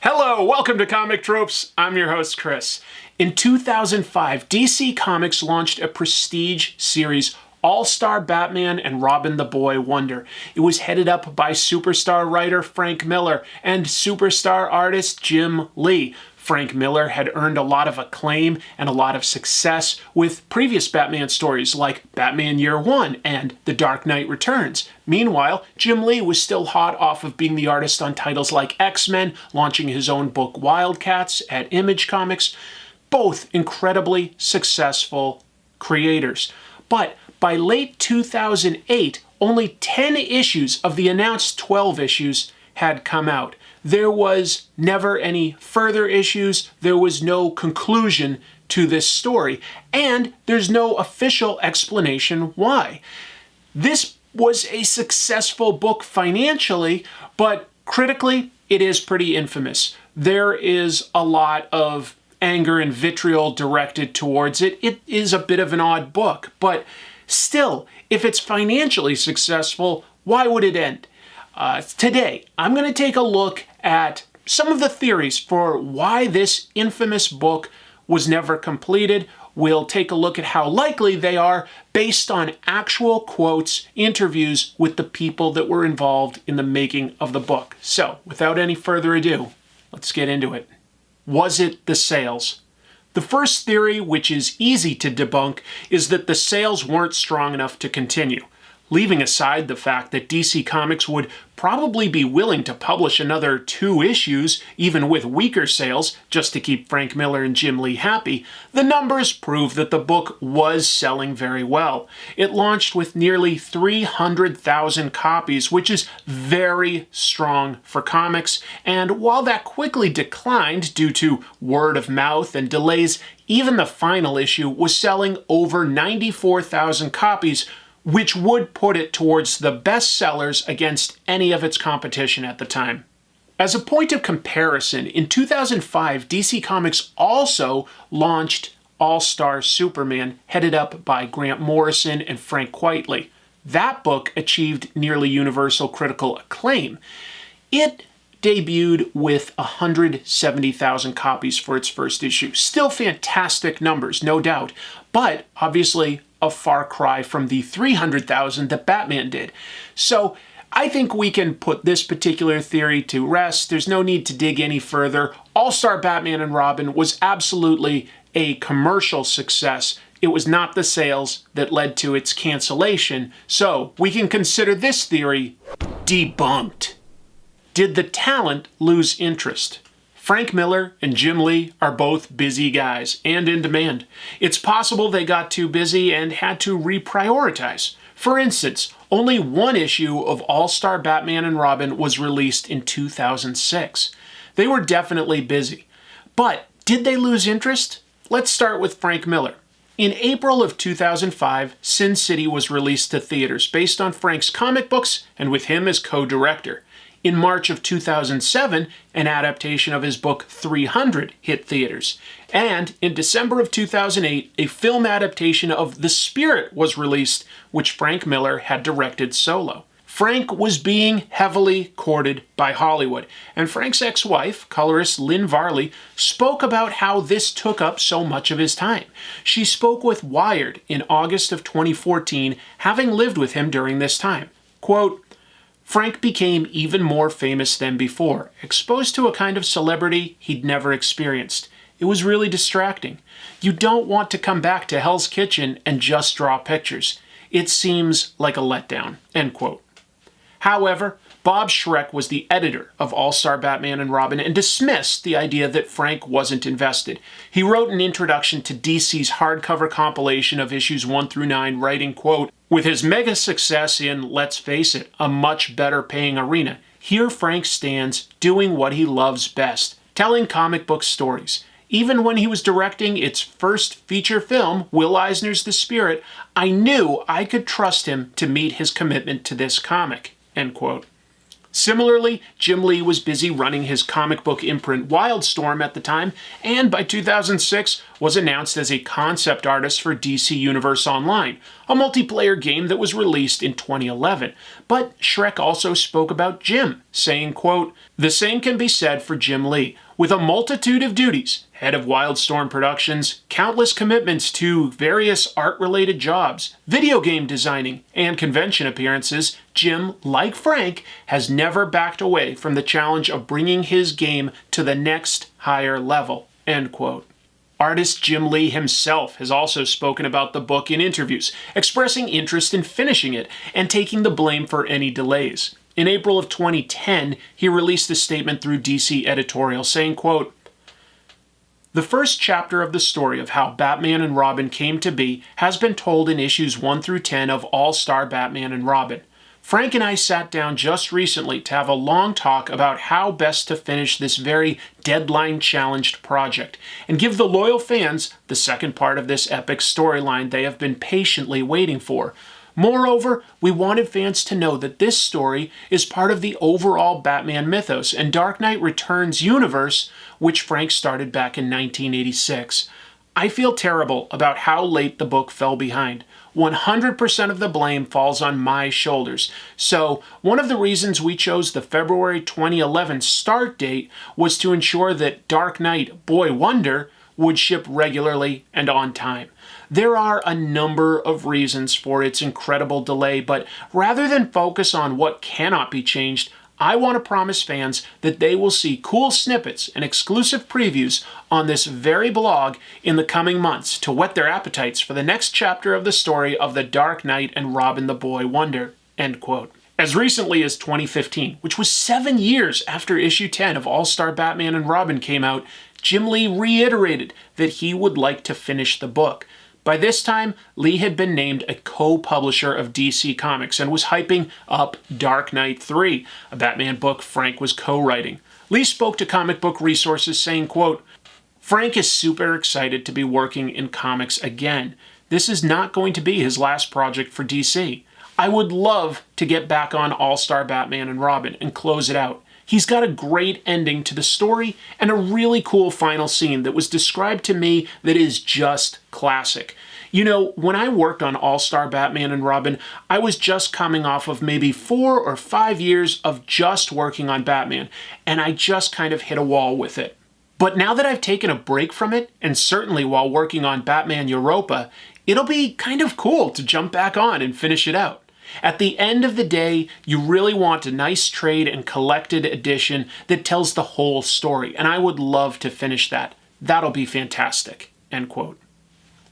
Hello, welcome to Comic Tropes. I'm your host, Chris. In 2005, DC Comics launched a prestige series, All-Star Batman and Robin the Boy Wonder. It was headed up by superstar writer Frank Miller and superstar artist Jim Lee. Frank Miller had earned a lot of acclaim and a lot of success with previous Batman stories like Batman Year One and The Dark Knight Returns. Meanwhile, Jim Lee was still hot off of being the artist on titles like X-Men, launching his own book Wildcats at Image Comics. Both incredibly successful creators. But by late 2008, only 10 issues of the announced 12 issues had come out. There was never any further issues. There was no conclusion to this story. And there's no official explanation why. This was a successful book financially, but critically, it is pretty infamous. There is a lot of anger and vitriol directed towards it. It is a bit of an odd book, but still, if it's financially successful, why would it end? Today, I'm going to take a look at some of the theories for why this infamous book was never completed. We'll take a look at how likely they are based on actual quotes, interviews with the people that were involved in the making of the book. So, without any further ado, let's get into it. Was it the sales? The first theory, which is easy to debunk, is that the sales weren't strong enough to continue. Leaving aside the fact that DC Comics would probably be willing to publish another 2 issues, even with weaker sales, just to keep Frank Miller and Jim Lee happy, the numbers prove that the book was selling very well. It launched with nearly 300,000 copies, which is very strong for comics, and while that quickly declined due to word of mouth and delays, even the final issue was selling over 94,000 copies, which would put it towards the best sellers against any of its competition at the time. As a point of comparison, in 2005, DC Comics also launched All-Star Superman, headed up by Grant Morrison and Frank Quitely. That book achieved nearly universal critical acclaim. It debuted with 170,000 copies for its first issue. Still fantastic numbers, no doubt, but obviously a far cry from the 300,000 that Batman did. So I think we can put this particular theory to rest. There's no need to dig any further. All-Star Batman and Robin was absolutely a commercial success. It was not the sales that led to its cancellation. So we can consider this theory debunked. Did the talent lose interest? Frank Miller and Jim Lee are both busy guys and in demand. It's possible they got too busy and had to reprioritize. For instance, only 1 issue of All-Star Batman and Robin was released in 2006. They were definitely busy. But did they lose interest? Let's start with Frank Miller. In April of 2005, Sin City was released to theaters based on Frank's comic books and with him as co-director. In March of 2007, an adaptation of his book 300 hit theaters. And in December of 2008, a film adaptation of The Spirit was released, which Frank Miller had directed solo. Frank was being heavily courted by Hollywood, and Frank's ex-wife, colorist Lynn Varley, spoke about how this took up so much of his time. She spoke with Wired in August of 2014, having lived with him during this time. Quote, Frank became even more famous than before, exposed to a kind of celebrity he'd never experienced. It was really distracting. You don't want to come back to Hell's Kitchen and just draw pictures. It seems like a letdown. End quote. However, Bob Schreck was the editor of All-Star Batman and Robin and dismissed the idea that Frank wasn't invested. He wrote an introduction to DC's hardcover compilation of issues 1 through 9, writing, quote, with his mega success in, let's face it, a much better paying arena, here Frank stands doing what he loves best, telling comic book stories. Even when he was directing its first feature film, Will Eisner's The Spirit, I knew I could trust him to meet his commitment to this comic. End quote. Similarly, Jim Lee was busy running his comic book imprint Wildstorm at the time, and by 2006 was announced as a concept artist for DC Universe Online, a multiplayer game that was released in 2011. But Shrek also spoke about Jim, saying, quote, "The same can be said for Jim Lee. With a multitude of duties, head of Wildstorm Productions, countless commitments to various art-related jobs, video game designing, and convention appearances, Jim, like Frank, has never backed away from the challenge of bringing his game to the next higher level." End quote. Artist Jim Lee himself has also spoken about the book in interviews, expressing interest in finishing it and taking the blame for any delays. In April of 2010, he released a statement through DC Editorial saying, quote, "The first chapter of the story of how Batman and Robin came to be has been told in issues 1 through 10 of All-Star Batman and Robin. Frank and I sat down just recently to have a long talk about how best to finish this very deadline-challenged project and give the loyal fans the second part of this epic storyline they have been patiently waiting for. Moreover, we wanted fans to know that this story is part of the overall Batman mythos and Dark Knight Returns universe, which Frank started back in 1986. I feel terrible about how late the book fell behind. 100% of the blame falls on my shoulders. So, one of the reasons we chose the February 2011 start date was to ensure that Dark Knight Boy Wonder would ship regularly and on time. There are a number of reasons for its incredible delay, but rather than focus on what cannot be changed, I want to promise fans that they will see cool snippets and exclusive previews on this very blog in the coming months to whet their appetites for the next chapter of the story of the Dark Knight and Robin the Boy Wonder." End quote. As recently as 2015, which was 7 years after issue 10 of All-Star Batman and Robin came out, Jim Lee reiterated that he would like to finish the book. By this time, Lee had been named a co-publisher of DC Comics and was hyping up Dark Knight 3, a Batman book Frank was co-writing. Lee spoke to Comic Book Resources saying, quote, "Frank is super excited to be working in comics again. This is not going to be his last project for DC. I would love to get back on All-Star Batman and Robin and close it out. He's got a great ending to the story and a really cool final scene that was described to me that is just classic. You know, when I worked on All-Star Batman and Robin, I was just coming off of maybe 4 or 5 years of just working on Batman, and I just kind of hit a wall with it. But now that I've taken a break from it, and certainly while working on Batman Europa, it'll be kind of cool to jump back on and finish it out. At the end of the day, you really want a nice trade and collected edition that tells the whole story, and I would love to finish that. That'll be fantastic." End quote.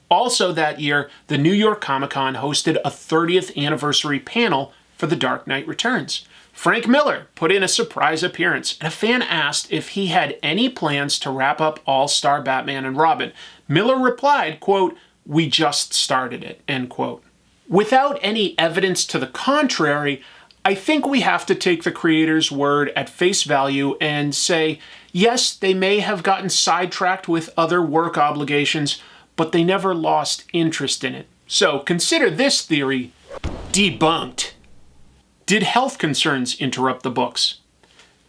Also that year, the New York Comic Con hosted a 30th anniversary panel for The Dark Knight Returns. Frank Miller put in a surprise appearance, and a fan asked if he had any plans to wrap up All-Star Batman and Robin. Miller replied, quote, "We just started it," end quote. Without any evidence to the contrary, I think we have to take the creator's word at face value and say, yes, they may have gotten sidetracked with other work obligations, but they never lost interest in it. So consider this theory debunked. Did health concerns interrupt the books?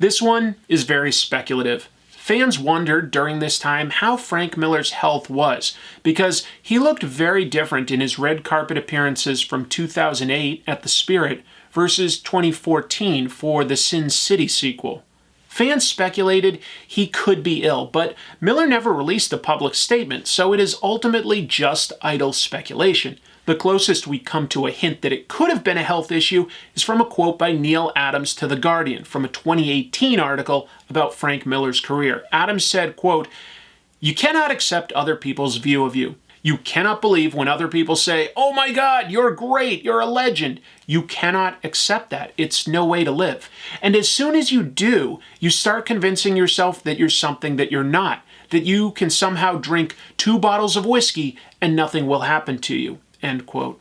This one is very speculative. Fans wondered during this time how Frank Miller's health was, because he looked very different in his red carpet appearances from 2008 at the Spirit versus 2014 for the Sin City sequel. Fans speculated he could be ill, but Miller never released a public statement, so it is ultimately just idle speculation. The closest we come to a hint that it could have been a health issue is from a quote by Neil Adams to The Guardian from a 2018 article about Frank Miller's career. Adams said, quote, "You cannot accept other people's view of you. You cannot believe when other people say, 'Oh my God, you're great, you're a legend.' You cannot accept that. It's no way to live. And as soon as you do, you start convincing yourself that you're something that you're not, that you can somehow drink 2 bottles of whiskey and nothing will happen to you." End quote.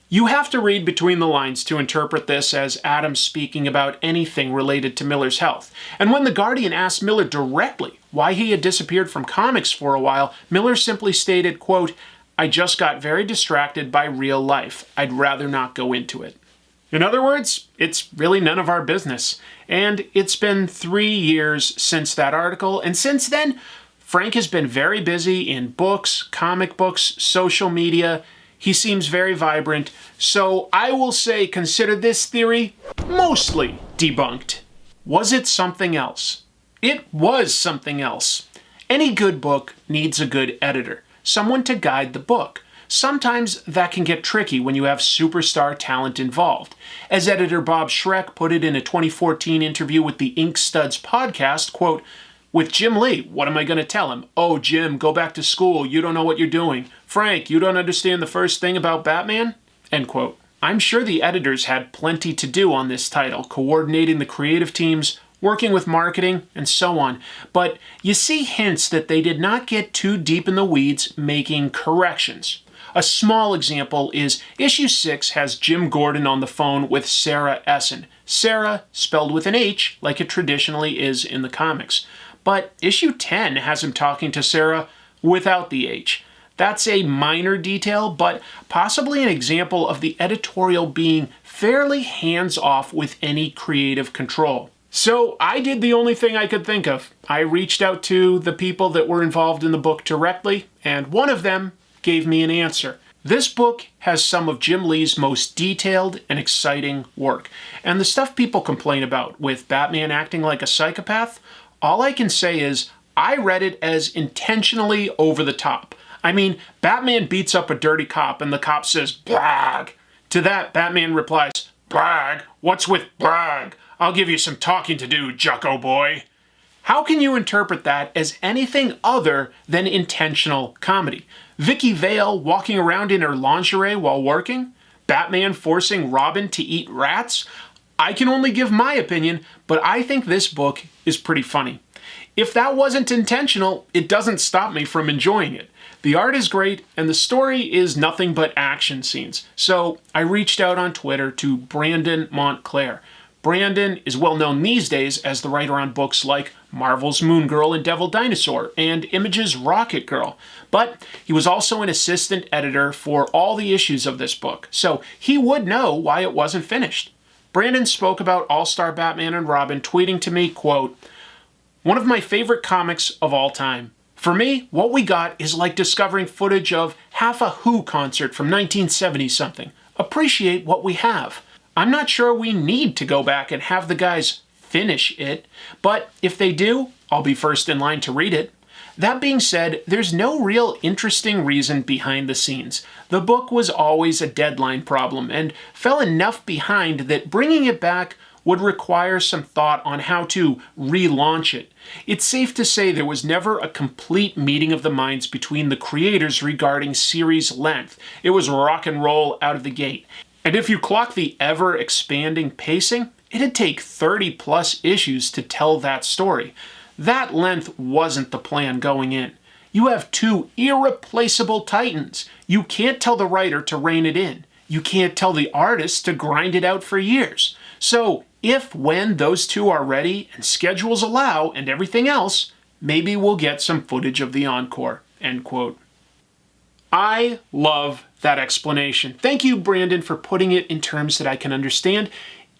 You have to read between the lines to interpret this as Adams speaking about anything related to Miller's health. And when The Guardian asked Miller directly why he had disappeared from comics for a while, Miller simply stated, quote, "I just got very distracted by real life. I'd rather not go into it." In other words, it's really none of our business. And it's been 3 years since that article, and since then, Frank has been very busy in books, comic books, social media. He seems very vibrant, so I will say consider this theory mostly debunked. Was it something else? It was something else. Any good book needs a good editor, someone to guide the book. Sometimes that can get tricky when you have superstar talent involved. As editor Bob Schreck put it in a 2014 interview with the Ink Studs podcast, quote, "With Jim Lee, what am I going to tell him? Oh, Jim, go back to school. You don't know what you're doing. Frank, you don't understand the first thing about Batman?" End quote. I'm sure the editors had plenty to do on this title, coordinating the creative teams, working with marketing, and so on. But you see hints that they did not get too deep in the weeds making corrections. A small example is issue 6 has Jim Gordon on the phone with Sarah Essen. Sarah spelled with an H like it traditionally is in the comics. But issue 10 has him talking to Sarah without the H. That's a minor detail, but possibly an example of the editorial being fairly hands-off with any creative control. So I did the only thing I could think of. I reached out to the people that were involved in the book directly, and one of them gave me an answer. This book has some of Jim Lee's most detailed and exciting work. And the stuff people complain about, with Batman acting like a psychopath, all I can say is I read it as intentionally over the top. I mean, Batman beats up a dirty cop and the cop says, "Brag." To that, Batman replies, "Brag? What's with brag? I'll give you some talking to do, Jucko boy." How can you interpret that as anything other than intentional comedy? Vicky Vale walking around in her lingerie while working? Batman forcing Robin to eat rats? I can only give my opinion, but I think this book is pretty funny. If that wasn't intentional, it doesn't stop me from enjoying it. The art is great, and the story is nothing but action scenes. So I reached out on Twitter to Brandon Montclair. Brandon is well known these days as the writer on books like Marvel's Moon Girl and Devil Dinosaur and Image's Rocket Girl. But he was also an assistant editor for all the issues of this book, so he would know why it wasn't finished. Brandon spoke about All-Star Batman and Robin, tweeting to me, quote, "One of my favorite comics of all time. For me, what we got is like discovering footage of half a Who concert from 1970-something. Appreciate what we have. I'm not sure we need to go back and have the guys finish it, but if they do, I'll be first in line to read it. That being said, there's no real interesting reason behind the scenes. The book was always a deadline problem and fell enough behind that bringing it back would require some thought on how to relaunch it. It's safe to say there was never a complete meeting of the minds between the creators regarding series length. It was rock and roll out of the gate. And if you clock the ever-expanding pacing, it'd take 30-plus issues to tell that story. That length wasn't the plan going in. You have two irreplaceable titans. You can't tell the writer to rein it in. You can't tell the artist to grind it out for years. So, when those two are ready and schedules allow and everything else, maybe we'll get some footage of the encore." End quote. I love that explanation. Thank you, Brandon, for putting it in terms that I can understand.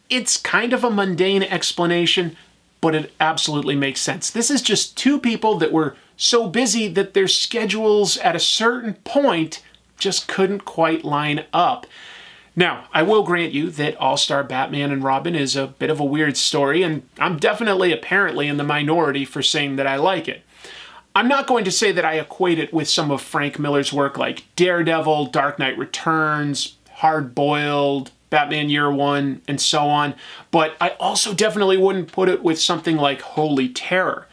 It's kind of a mundane explanation, but it absolutely makes sense. This is just two people that were so busy that their schedules at a certain point just couldn't quite line up. Now, I will grant you that All-Star Batman and Robin is a bit of a weird story, and I'm definitely apparently in the minority for saying that I like it. I'm not going to say that I equate it with some of Frank Miller's work like Daredevil, Dark Knight Returns, Hard Boiled, Batman Year One, and so on, but I also definitely wouldn't put it with something like Holy Terror.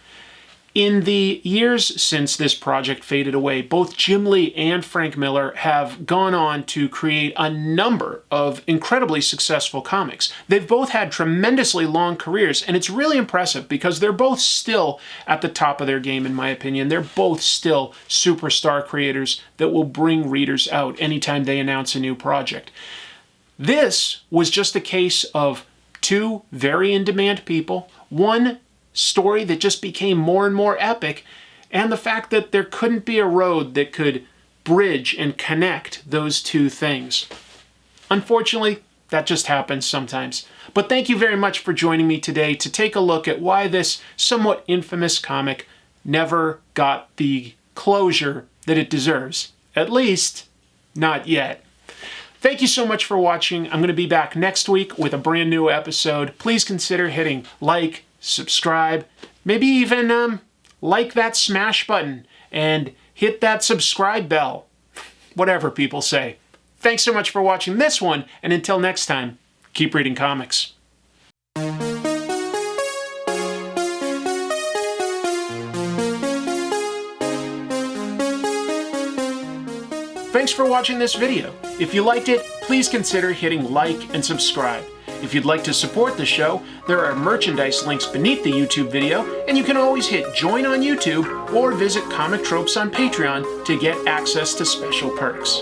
In the years since this project faded away, both Jim Lee and Frank Miller have gone on to create a number of incredibly successful comics. They've both had tremendously long careers, and it's really impressive because they're both still at the top of their game, in my opinion. They're both still superstar creators that will bring readers out anytime they announce a new project. This was just a case of two very in-demand people, one story that just became more and more epic, and the fact that there couldn't be a road that could bridge and connect those two things. Unfortunately, That just happens sometimes. But thank you very much for joining me today to take a look at why this somewhat infamous comic never got the closure that it deserves. At least, not yet. Thank you so much for watching. I'm going to be back next week with a brand new episode. Please consider hitting like, subscribe, maybe even like that smash button and hit that subscribe bell. Whatever people say. Thanks so much for watching this one, and until next time, keep reading comics. Thanks for watching this video. If you liked it, please consider hitting like and subscribe. If you'd like to support the show, there are merchandise links beneath the YouTube video, and you can always hit join on YouTube or visit Comic Tropes on Patreon to get access to special perks.